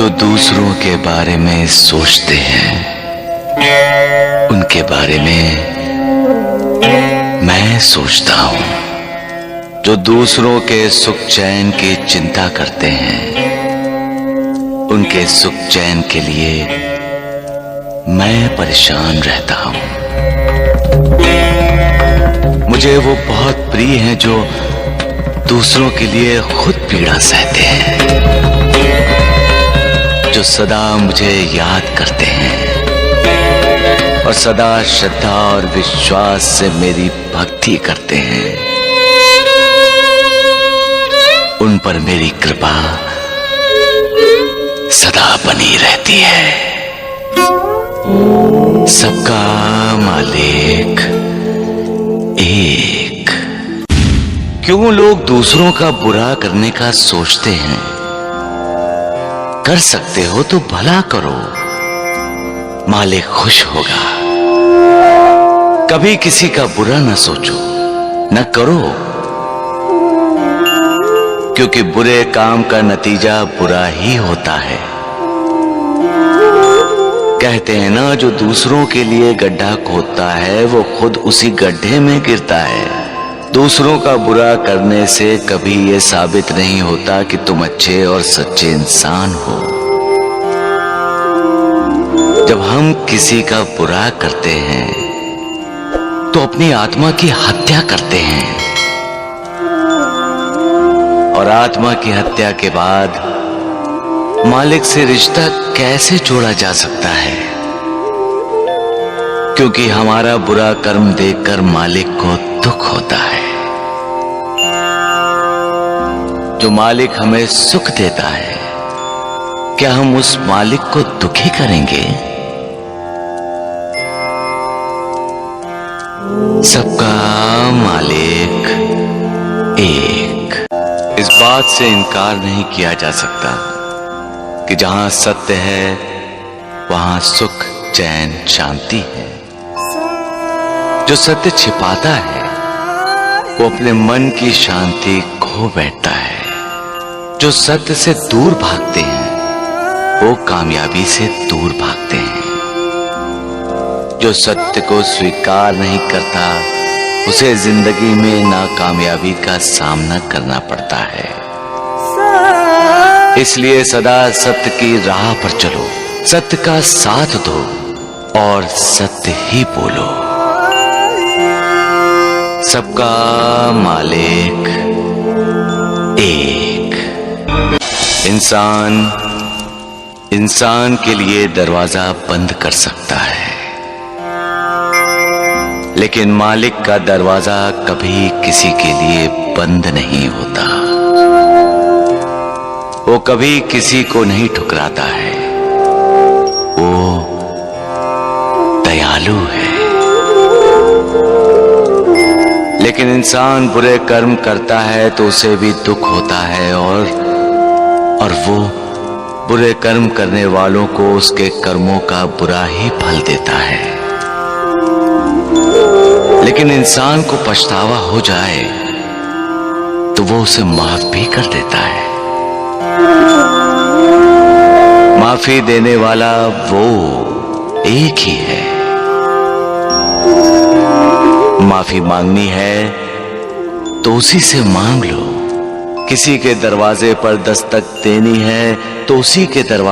जो दूसरों के बारे में सोचते हैं, उनके बारे में मैं सोचता हूं। जो दूसरों के सुख चैन की चिंता करते हैं, उनके सुख चैन के लिए मैं परेशान रहता हूं। मुझे वो बहुत प्रिय हैं जो दूसरों के लिए खुद पीड़ा सहते हैं, जो सदा मुझे याद करते हैं और सदा श्रद्धा और विश्वास से मेरी भक्ति करते हैं। उन पर मेरी कृपा सदा बनी रहती है। सबका मालिक एक। क्यों लोग दूसरों का बुरा करने का सोचते हैं? कर सकते हो तो भला करो, मालिक खुश होगा। कभी किसी का बुरा न सोचो, न करो, क्योंकि बुरे काम का नतीजा बुरा ही होता है। कहते हैं ना, जो दूसरों के लिए गड्ढा खोदता है वो खुद उसी गड्ढे में गिरता है। दूसरों का बुरा करने से कभी ये साबित नहीं होता कि तुम अच्छे और सच्चे इंसान हो। जब हम किसी का बुरा करते हैं तो अपनी आत्मा की हत्या करते हैं, और आत्मा की हत्या के बाद मालिक से रिश्ता कैसे जोड़ा जा सकता है? क्योंकि हमारा बुरा कर्म देखकर मालिक को दुख होता है। जो मालिक हमें सुख देता है, क्या हम उस मालिक को दुखी करेंगे? सबका मालिक एक। इस बात से इनकार नहीं किया जा सकता कि जहां सत्य है वहां सुख, चैन, शांति है। जो सत्य छिपाता है वो अपने मन की शांति खो बैठता है। जो सत्य से दूर भागते हैं वो कामयाबी से दूर भागते हैं। जो सत्य को स्वीकार नहीं करता उसे जिंदगी में नाकामयाबी का सामना करना पड़ता है। इसलिए सदा सत्य की राह पर चलो, सत्य का साथ दो और सत्य ही बोलो। सबका मालिक एक। इंसान के लिए दरवाजा बंद कर सकता है, लेकिन मालिक का दरवाजा कभी किसी के लिए बंद नहीं होता। वो कभी किसी को नहीं ठुकराता है। वो दयालु है। लेकिन इंसान बुरे कर्म करता है तो उसे भी दुख होता है, और वो बुरे कर्म करने वालों को उसके कर्मों का बुरा ही फल देता है। लेकिन इंसान को पछतावा हो जाए तो वो उसे माफ भी कर देता है। माफी देने वाला वो एक ही है। माफी मांगनी है तो उसी से मांग लो। किसी के दरवाजे पर दस्तक देनी है तो उसी के दरवाजे